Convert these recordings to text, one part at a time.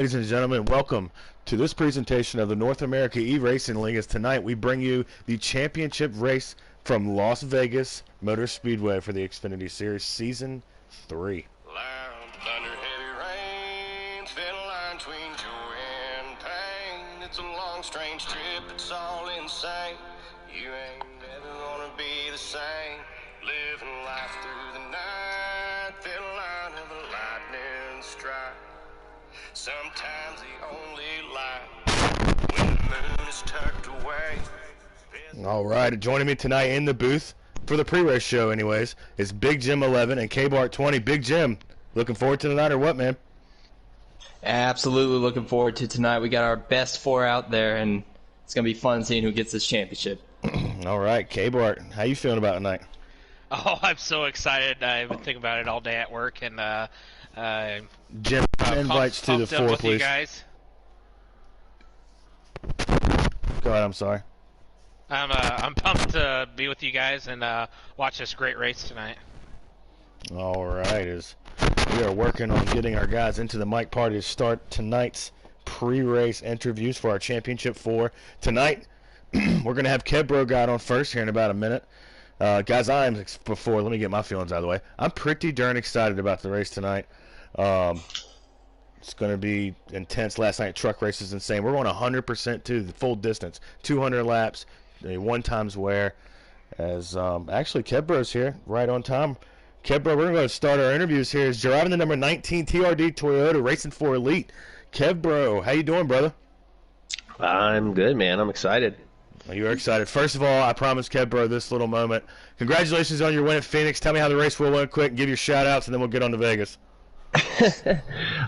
Ladies and gentlemen, welcome to this presentation of the North America E-Racing League. As tonight we bring you the championship race from Las Vegas Motor Speedway for the Xfinity Series Season 3. Loud thunder, heavy rain, thin line between joy and pain. It's a long, strange trip, it's all insane. You ain't never gonna be the same. Living life through the night, thin line of a lightning strike. Sometimes the only light when the moon is tucked away. All right, joining me tonight in the booth for the pre-race show anyways is Big Jim 11 and K-Bart 20. Big Jim, looking forward to tonight or what, man? Absolutely looking forward to tonight. We got our best four out there, and it's going to be fun seeing who gets this championship. All right, K-Bart, how you feeling about tonight? Oh, I'm so excited. I've been thinking about it all day at work, and Jim, invites to the floor, please. You guys. Go ahead, I'm sorry. I'm pumped to be with you guys and watch this great race tonight. All right, as we are working on getting our guys into the mic party to start tonight's pre-race interviews for our Championship 4. Tonight, we're going to have Kebro got on first here in about a minute. Guys, let me get my feelings out of the way. I'm pretty darn excited about the race tonight. It's going to be intense. Last night, truck race is insane. We're going 100% to the full distance, 200 laps, a one-times wear. As actually, Kebro's here, right on time. Kebro, we're going to start our interviews here. Is driving the number 19 TRD Toyota Racing for Elite. Kebro, how you doing, brother? I'm good, man. I'm excited. You're excited. First of all, I promised Kebro this little moment. Congratulations on your win at Phoenix. Tell me how the race went quick and give your shout-outs, and then we'll get on to Vegas.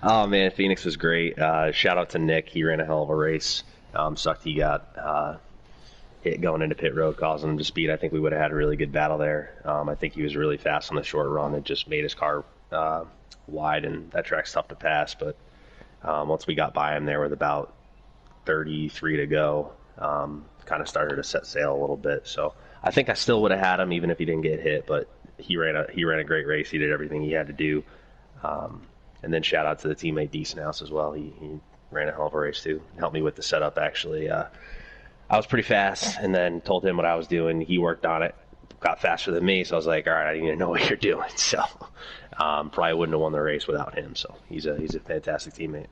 Oh, man, Phoenix was great. Shout out to Nick. He ran a hell of a race. Sucked he got hit going into pit road, causing him to speed. I think we would have had a really good battle there. I think he was really fast on the short run. It just made his car wide, and that track's tough to pass. But once we got by him there with about 33 to go, kind of started to set sail a little bit. So I think I still would have had him even if he didn't get hit. But he ran a great race. He did everything he had to do. And then shout out to the teammate Decent House as well. He ran a hell of a race too. Helped me with the setup actually. I was pretty fast, and then told him what I was doing. He worked on it, got faster than me. So I was like, all right, I need to know what you're doing. So probably wouldn't have won the race without him. So he's a fantastic teammate.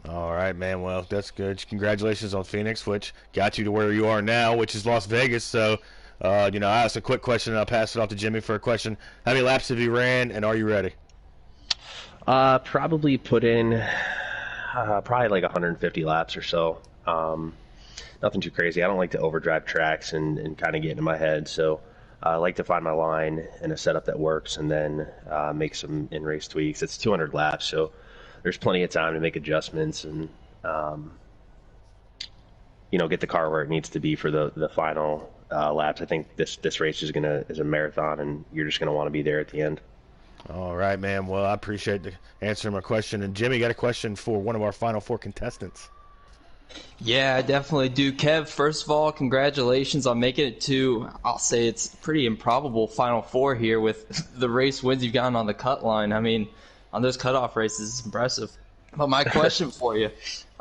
All right, man. Well, that's good. Congratulations on Phoenix, which got you to where you are now, which is Las Vegas. So, I asked a quick question, and I'll pass it off to Jimmy for a question. How many laps have you ran, and are you ready? Probably put in probably like 150 laps or so. Nothing too crazy. I don't like to overdrive tracks and kind of get into my head. So I like to find my line and a setup that works, and then make some in-race tweaks. It's 200 laps, so there's plenty of time to make adjustments and get the car where it needs to be for the final laps. I think this race is a marathon, and you're just gonna want to be there at the end. All right, man. Well, I appreciate the answering my question. And Jimmy, got a question for one of our final 4 contestants. Yeah, I definitely do. Kev, first of all, congratulations on making it to, I'll say it's pretty improbable Final Four here with the race wins you've gotten on the cut line. I mean, on those cutoff races, it's impressive. But my question for you,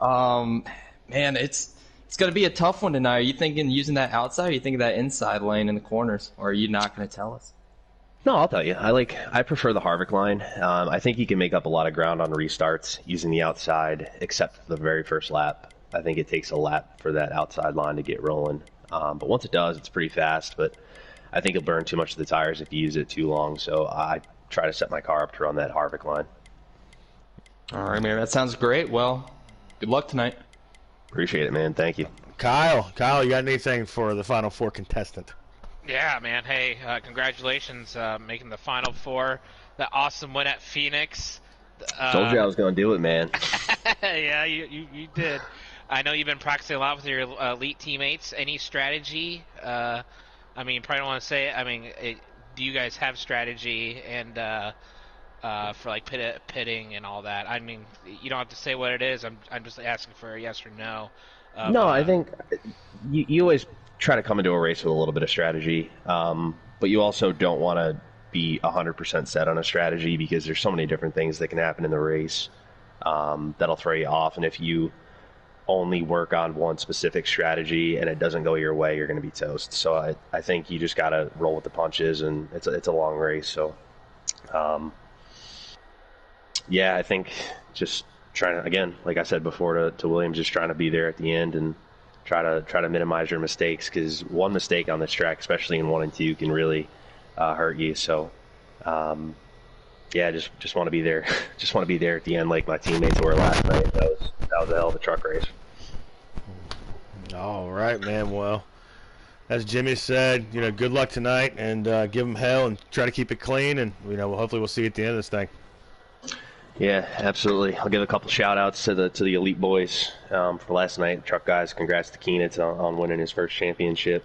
man, it's going to be a tough one tonight. Are you thinking using that outside, or are you thinking that inside lane in the corners, or are you not going to tell us? No, I'll tell you. I prefer the Harvick line. I think he can make up a lot of ground on restarts using the outside, except for the very first lap. I think it takes a lap for that outside line to get rolling. But once it does, it's pretty fast. But I think it'll burn too much of the tires if you use it too long. So I try to set my car up to run that Harvick line. All right, man. That sounds great. Well, good luck tonight. Appreciate it, man. Thank you. Kyle, you got anything for the final 4 contestant? Yeah, man. Hey, congratulations making the Final Four. That awesome win at Phoenix. Told you I was going to do it, man. Yeah, you did. I know you've been practicing a lot with your elite teammates. Any strategy? Probably don't want to say it. Do you guys have strategy and for like pitting and all that? You don't have to say what it is. I'm just asking for a yes or no. I think you always try to come into a race with a little bit of strategy, but you also don't want to be 100% set on a strategy because there's so many different things that can happen in the race. that'll throw you off. And if you only work on one specific strategy and it doesn't go your way, you're going to be toast. So I think you just got to roll with the punches, and it's a long race. So, I think just trying to, again, like I said before to Williams, just trying to be there at the end and try to minimize your mistakes, because one mistake on this track, especially in 1 and 2, can really hurt you. So, just want to be there. Just want to be there at the end, like my teammates were last night. That was a hell of a truck race. All right, man. Well, as Jimmy said, good luck tonight, and give them hell and try to keep it clean, and hopefully we'll see you at the end of this thing. Yeah, absolutely. I'll give a couple shout-outs to the elite boys for last night. Truck guys, congrats to Keenitz on winning his first championship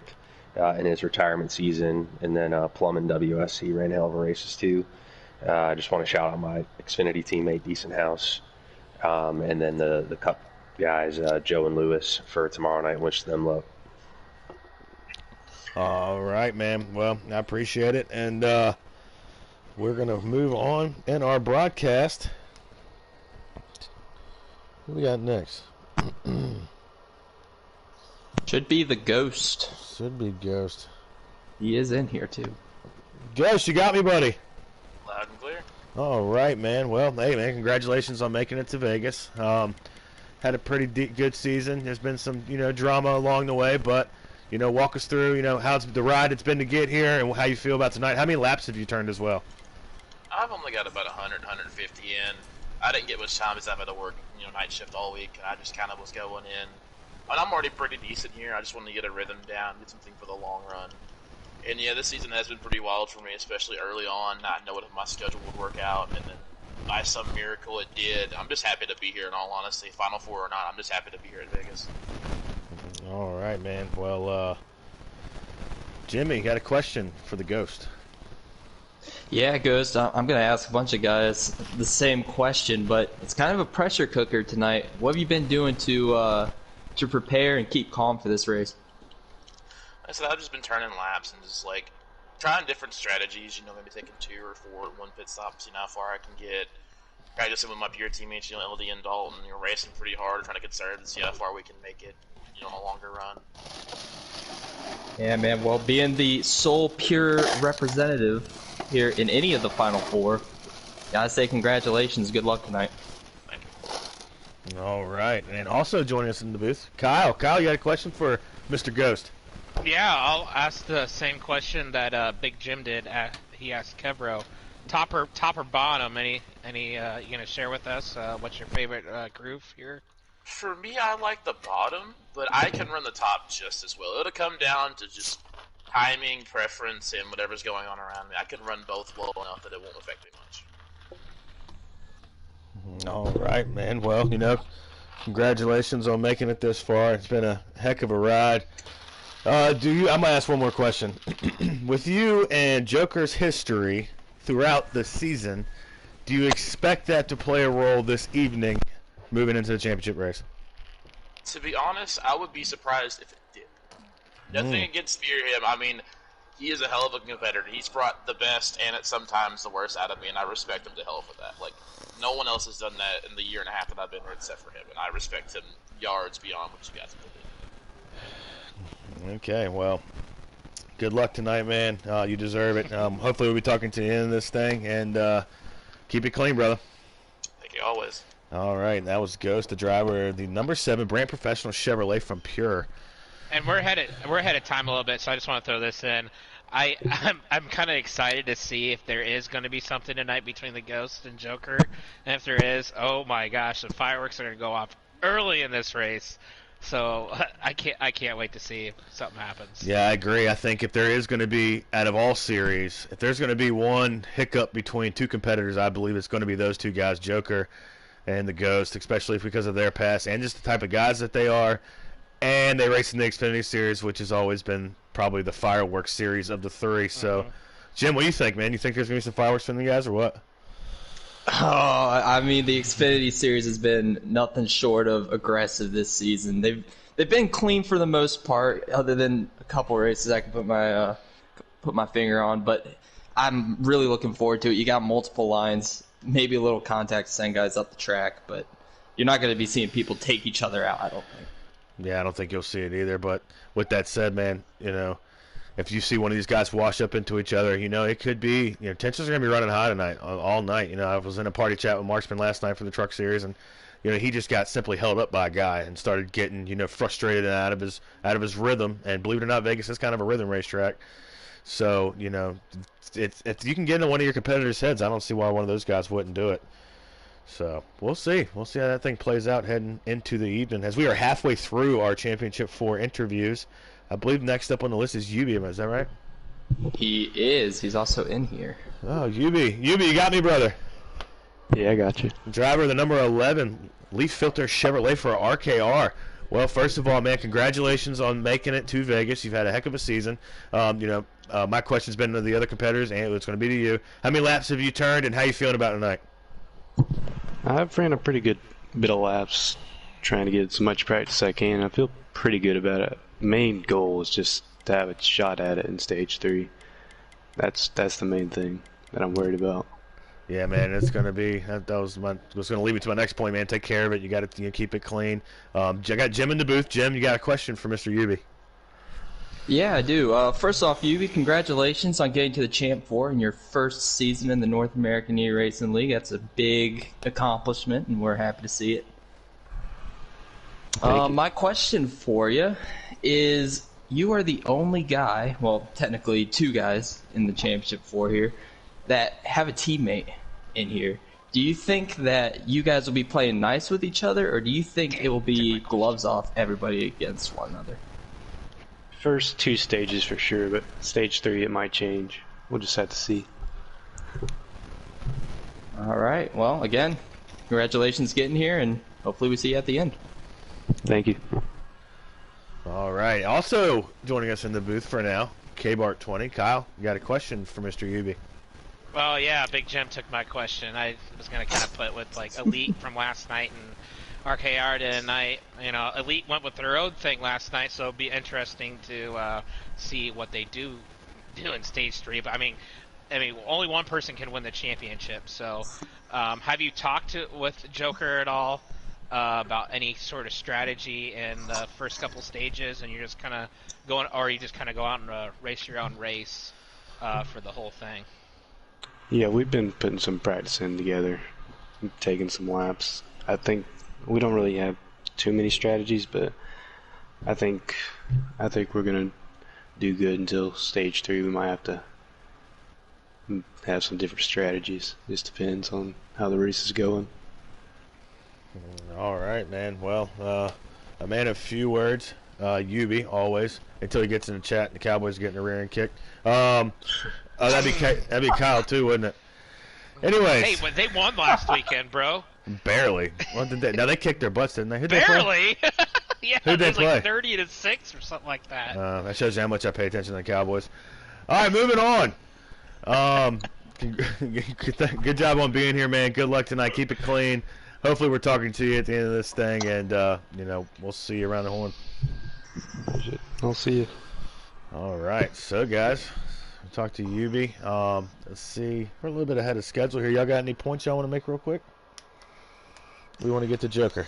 in his retirement season, and then Plum and WSC ran hell of a races too. I just want to shout out my Xfinity teammate, Decent House, and then the Cup guys, Joe and Lewis, for tomorrow night. Wish them luck. All right, man. Well, I appreciate it, and we're going to move on in our broadcast. What we got next? Should be the Ghost. Should be Ghost. He is in here, too. Ghost, you got me, buddy. Loud and clear. All right, man. Well, hey, man, congratulations on making it to Vegas. Had a pretty good season. There's been some, drama along the way, but, walk us through, how the ride it's been to get here and how you feel about tonight. How many laps have you turned as well? I've only got about 100, 150 in. I didn't get much time because I've had to work, night shift all week, and I just kind of was going in. And I'm already pretty decent here. I just wanted to get a rhythm down, get something for the long run. And yeah, this season has been pretty wild for me, especially early on, not knowing if my schedule would work out, and then by some miracle it did. I'm just happy to be here, in all honesty. Final Four or not, I'm just happy to be here in Vegas. All right, man. Well, Jimmy, got a question for the Ghost. Yeah, Ghost, I'm going to ask a bunch of guys the same question, but it's kind of a pressure cooker tonight. What have you been doing to prepare and keep calm for this race? I said I've just been turning laps and just trying different strategies, maybe taking 2 or 4 at one pit stop, seeing how far I can get. Practicing with my peer teammates, LD and Dalton, racing pretty hard, trying to conserve and see how far we can make it, on a longer run. Yeah, man, well, being the sole pure representative here in any of the Final Four, gotta say congratulations, good luck tonight. Thank you. All right, and also joining us in the booth, Kyle. Kyle, you got a question for Mr. Ghost? Yeah, I'll ask the same question that Big Jim did. He asked Kevro, top or bottom. Any you gonna share with us? What's your favorite groove here? For me, I like the bottom, but I can run the top just as well. It'll come down to just timing, preference, and whatever's going on around me. I can run both well enough that it won't affect me much. All right, man. Well, congratulations on making it this far. It's been a heck of a ride. I'm gonna ask one more question. With you and Joker's history throughout the season, do you expect that to play a role this evening moving into the championship race? To be honest, I would be surprised if it did. Nothing against Spear him. I mean, he is a hell of a competitor. He's brought the best and at sometimes the worst out of me, and I respect him to hell for that. No one else has done that in the year and a half that I've been here except for him, and I respect him yards beyond what you guys have done. Okay, well, good luck tonight, man. You deserve it. Hopefully we'll be talking to the end of this thing, and keep it clean, brother. Thank you, always. All right, that was Ghost, the driver of the number 7 brand professional Chevrolet from Pure. And we're ahead of time a little bit, so I just want to throw this in. I'm kind of excited to see if there is going to be something tonight between the Ghost and Joker, and if there is, oh my gosh, the fireworks are going to go off early in this race. So I can't wait to see if something happens. Yeah, I agree. I think if there is going to be, out of all series, if there's going to be one hiccup between two competitors, I believe it's going to be those two guys, Joker and the Ghost, especially because of their past and just the type of guys that they are. And they race in the Xfinity Series, which has always been probably the fireworks series of the three. So, Jim, what do you think, man? You think there's going to be some fireworks from the guys or what? Oh, I mean, the Xfinity Series has been nothing short of aggressive this season. They've been clean for the most part, other than a couple races I can put my finger on. But I'm really looking forward to it. You got multiple lines maybe a little contact to send guys up the track, but you're not going to be seeing people take each other out, I don't think. Yeah, I don't think you'll see it either. But with that said, man, if you see one of these guys wash up into each other, it could be, tensions are going to be running high tonight, all night. I was in a party chat with Marksman last night from the Truck Series, and he just got simply held up by a guy and started getting, frustrated and out of his rhythm. And believe it or not, Vegas is kind of a rhythm racetrack. So, if you can get into one of your competitors' heads, I don't see why one of those guys wouldn't do it. So we'll see. We'll see how that thing plays out heading into the evening. As we are halfway through our Championship 4 interviews, I believe next up on the list is Yubi. Is that right? He is. He's also in here. Oh, Yubi, you got me, brother. Yeah, I got you. Driver of the number 11 Leaf Filter Chevrolet for RKR. Well, first of all, man, congratulations on making it to Vegas. You've had a heck of a season. My question's been to the other competitors, and it's going to be to you. How many laps have you turned, and how you feeling about it tonight? I've ran a pretty good bit of laps, trying to get as much practice as I can. I feel pretty good about it. Main goal is just to have a shot at it in stage 3. That's the main thing that I'm worried about. Yeah, man, it's going to be. That was going to lead me to my next point, man. Take care of it. You got to keep it clean. I got Jim in the booth. Jim, you got a question for Mr. Yubi? Yeah, I do. First off, Yubi, congratulations on getting to the Champ 4 in your first season in the North American E-Racing League. That's a big accomplishment, and we're happy to see it. My question for you is, you are the only guy, well, technically 2 guys in the Championship 4 here, that have a teammate in here. Do you think that you guys will be playing nice with each other, or do you think it will be gloves off everybody against one another? First 2 stages for sure, but stage 3 it might change. We'll just have to see. All right. Well, again, congratulations getting here, and hopefully we see you at the end. Thank you. All right. Also joining us in the booth for now, KBart20. Kyle, you got a question for Mr. Yubi? Well, yeah, Big Jim took my question. I was going to kind of put with, like, Elite from last night and RKR tonight. Elite went with their own thing last night, so it'll be interesting to see what they do in stage 3. But I mean, only one person can win the championship. So, have you talked with Joker at all about any sort of strategy in the first couple stages, and you're just kind of going, or you just kind of go out and race your own race for the whole thing? Yeah, we've been putting some practice in together, taking some laps. I think we don't really have too many strategies, but I think we're gonna do good until stage 3. We might have to have some different strategies. Just depends on how the race is going. All right, man. Well, a man of few words, Yubi, always, until he gets in the chat and the Cowboys are getting a rear end kicked. That'd be Kyle too, wouldn't it? Anyways. Hey, but they won last weekend, bro. Barely. What did they? Now they kicked their butts, didn't they? Barely. Yeah, Who'd they play? Like 30-6 or something like that. That shows you how much I pay attention to the Cowboys. All right, moving on. Good job on being here, man. Good luck tonight. Keep it clean. Hopefully, we're talking to you at the end of this thing, and we'll see you around the horn. I'll see you. All right, so guys, we'll talk to Yubi. Let's see, we're a little bit ahead of schedule here. Y'all got any points y'all want to make real quick? We want to get to Joker.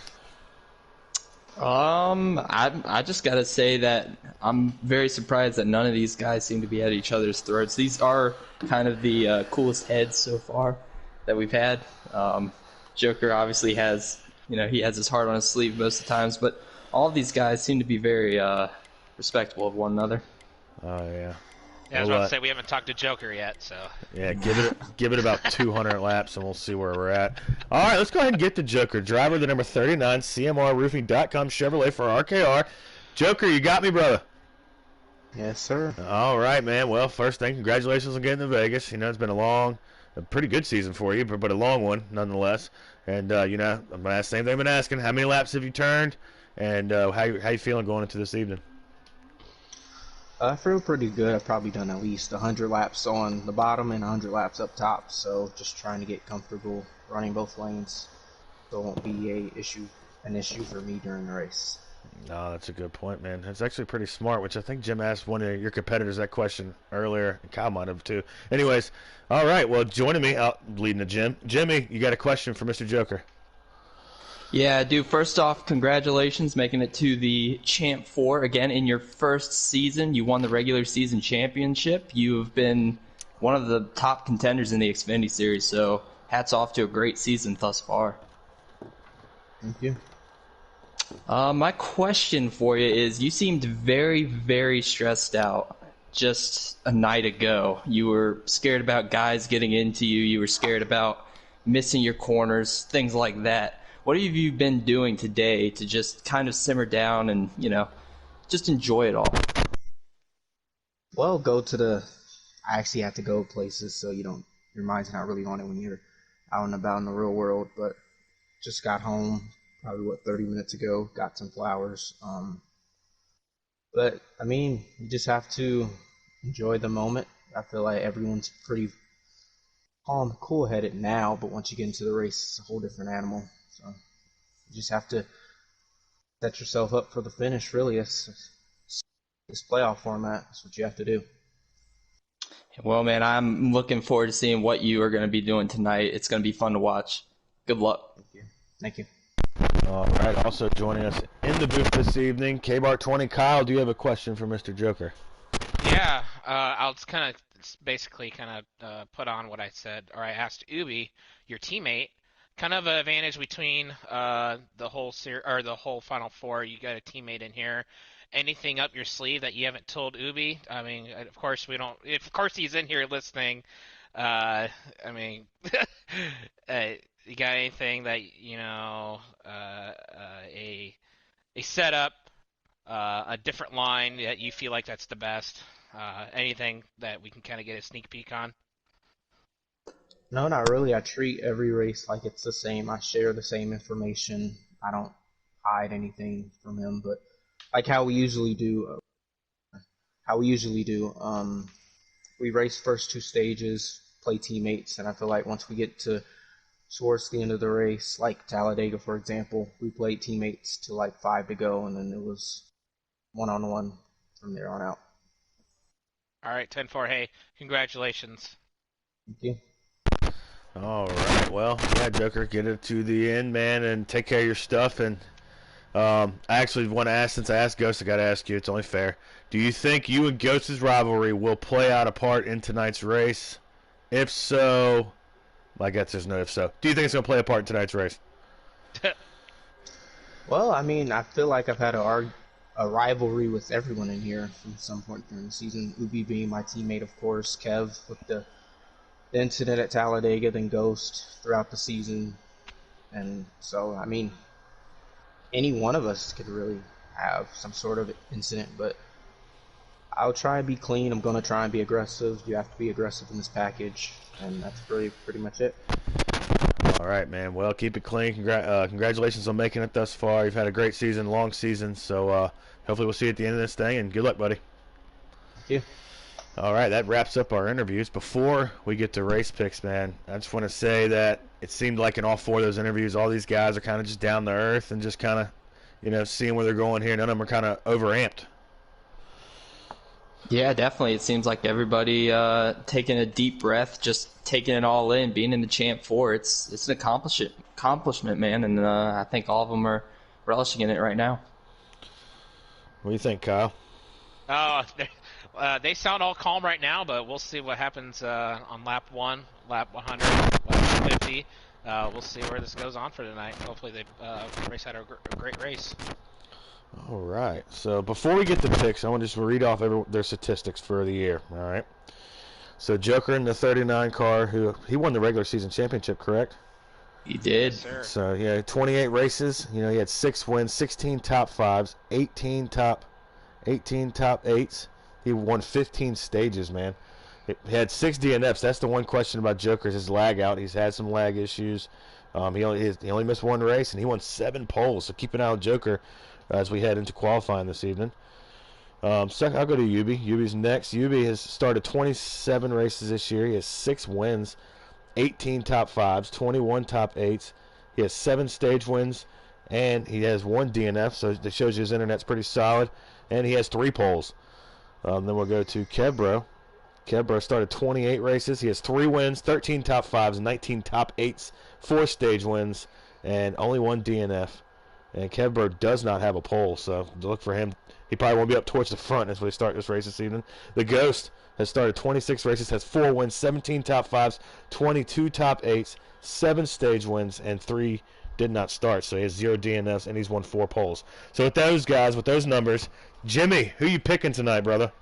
I just gotta say that I'm very surprised that none of these guys seem to be at each other's throats. These are kind of the coolest heads so far that we've had. Joker obviously has, he has his heart on his sleeve most of the times, but all of these guys seem to be very respectful of one another. Oh yeah. Yeah, I was about to say we haven't talked to Joker yet, so. Yeah, give it about 200 laps, and we'll see where we're at. All right, let's go ahead and get to Joker. Driver the number 39, CMRRoofing.com Chevrolet for RKR. Joker, you got me, brother. Yes, sir. All right, man. Well, first thing, congratulations on getting to Vegas. It's been a pretty good season for you, but a long one nonetheless. And I'm gonna ask the same thing I've been asking. How many laps have you turned, and how you feeling going into this evening? I feel pretty good. I've probably done at least 100 laps on the bottom and 100 laps up top, so just trying to get comfortable running both lanes so it won't be an issue for me during the race. No, that's a good point, man. That's actually pretty smart, which I think Jim asked one of your competitors that question earlier. Kyle might have too. Anyways, all right. Well, joining me out leading the gym, Jimmy, you got a question for Mr. Joker? Yeah, dude, first off, congratulations making it to the Champ 4 again in your first season. You won the regular season championship. You've been one of the top contenders in the Xfinity series, so hats off to a great season thus far. Thank you. My question for you is, you seemed very, very stressed out just a night ago. You were scared about guys getting into you. You were scared about missing your corners, things like that. What have you been doing today to just kind of simmer down and, just enjoy it all? Well, I actually have to go places so your mind's not really on it when you're out and about in the real world, but just got home probably 30 minutes ago, got some flowers. But I mean, you just have to enjoy the moment. I feel like everyone's pretty calm, cool-headed now, but once you get into the race, it's a whole different animal. So you just have to set yourself up for the finish, really. It's this playoff format. That's what you have to do. Well, man, I'm looking forward to seeing what you are going to be doing tonight. It's going to be fun to watch. Good luck. Thank you. Thank you. All right. Also joining us in the booth this evening, KBAR 20. Kyle, do you have a question for Mr. Joker? Yeah, I'll just kind of basically put on what I said, or I asked Ubi, your teammate, kind of an advantage between the whole or the whole Final Four. You got a teammate in here. Anything up your sleeve that you haven't told Ubi? I mean, of course we don't. If of course he's in here listening, I mean, you got anything that a setup, a different line that you feel like that's the best? Anything that we can kind of get a sneak peek on? No, not really. I treat every race like it's the same. I share the same information. I don't hide anything from him, but like how we usually do. We race first two stages, play teammates, and I feel like once we get towards the end of the race, like Talladega, for example, we played teammates to like 5 to go, and then it was one-on-one from there on out. All right, 10-4. Hey, congratulations. Thank you. All right. Well, yeah, Joker, get it to the end, man, and take care of your stuff. And I actually want to ask, since I asked Ghost, I got to ask you. It's only fair. Do you think you and Ghost's rivalry will play out a part in tonight's race? If so, I guess there's no if so. Do you think it's going to play a part in tonight's race? Well, I mean, I feel like I've had a rivalry with everyone in here from some point during the season. Ubi being my teammate, of course. Kev with the incident at Talladega, then Ghost throughout the season. And so, I mean, any one of us could really have some sort of incident, but I'll try and be clean. I'm going to try and be aggressive. You have to be aggressive in this package, and that's really pretty much it. All right, man. Well, keep it clean. Congratulations on making it thus far. You've had a great season, long season, so hopefully we'll see you at the end of this thing, and good luck, buddy. Thank you. All right, that wraps up our interviews. Before we get to race picks, man, I just want to say that it seemed like in all four of those interviews, all these guys are kind of just down to earth and just kind of, seeing where they're going here. None of them are kind of overamped. Yeah, definitely. It seems like everybody taking a deep breath, just taking it all in, being in the Champ 4. It's an accomplishment, man, and I think all of them are relishing in it right now. What do you think, Kyle? They sound all calm right now, but we'll see what happens on lap 1, lap 100, lap 50. We'll see where this goes on for tonight. Hopefully they race out a great race. All right. So before we get to picks, I want to just read off their statistics for the year. All right. So Joker in the 39 car, he won the regular season championship, correct? He did. Yes, sir. So yeah, 28 races. He had 6 wins, 16 top 5s, 18 top 8s. He won 15 stages, man. He had 6 DNFs. That's the one question about Joker is his lag out. He's had some lag issues. He only missed 1 race, and he won 7 poles. So keep an eye on Joker as we head into qualifying this evening. Second, I'll go to Ubi. Ubi's next. Ubi has started 27 races this year. He has 6 wins, 18 top 5s, 21 top 8s. He has 7 stage wins. and he has 1 DNF, so that shows you his internet's pretty solid, and he has 3 poles. Then we'll go to Kebro. Kebro started 28 races. He has 3 wins, 13 top 5s, 19 top 8s, 4 stage wins, and only 1 DNF. And Kebro does not have a pole, so look for him. He probably won't be up towards the front as we start this race this evening. The Ghost has started 26 races, has 4 wins, 17 top 5s, 22 top 8s, 7 stage wins, and 3 did not start. So he has 0 DNFs, and he's won 4 poles. So with those guys, with those numbers, Jimmy, who you picking tonight, brother?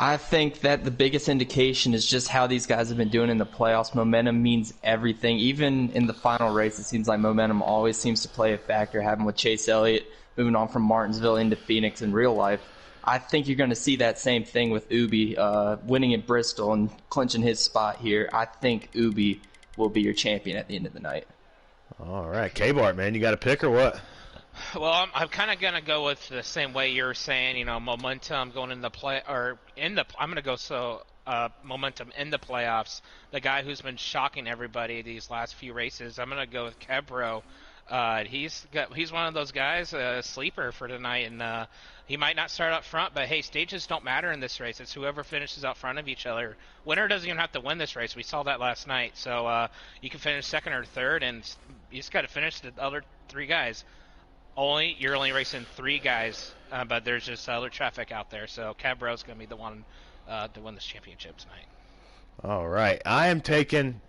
I think that the biggest indication is just how these guys have been doing in the playoffs. Momentum means everything. Even in the final race, it seems like momentum always seems to play a factor, having with Chase Elliott moving on from Martinsville into Phoenix in real life. I think you're going to see that same thing with Ubi winning at Bristol and clinching his spot here. I think Ubi will be your champion at the end of the night. All right. K-Bart, man, you got a pick or what? Well, I'm kind of gonna go with the same way you're saying. Momentum going in the I'm gonna go momentum in the playoffs. The guy who's been shocking everybody these last few races. I'm gonna go with Kebro. He's one of those guys, a sleeper for tonight, and he might not start up front, but hey, stages don't matter in this race. It's whoever finishes out front of each other. Winner doesn't even have to win this race. We saw that last night. So you can finish second or third, and you just got to finish the other 3 guys. You're only racing 3 guys, but there's just other traffic out there. So Cabro's going to be the one to win this championship tonight. All right, I am taking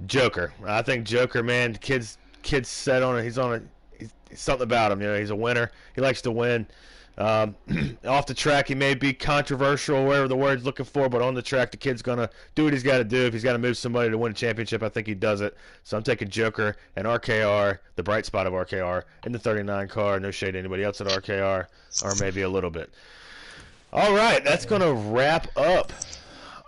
Joker. I think Joker, man, kid's set on it. He's something about him. He's a winner. He likes to win. Off the track, he may be controversial, whatever the word's looking for, but on the track, the kid's going to do what he's got to do. If he's got to move somebody to win a championship, I think he does it. So I'm taking Joker and RKR, the bright spot of RKR, in the 39 car. No shade to anybody else at RKR, or maybe a little bit. All right, that's going to wrap up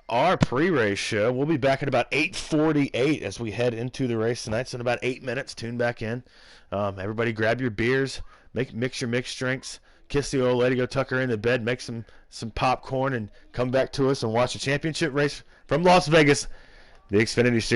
our pre-race show. We'll be back at about 8:48 as we head into the race tonight. So in about 8 minutes, tune back in. Everybody grab your beers, mix your mixed drinks. Kiss the old lady, go tuck her into bed, make some popcorn, and come back to us and watch the championship race from Las Vegas, the Xfinity Series.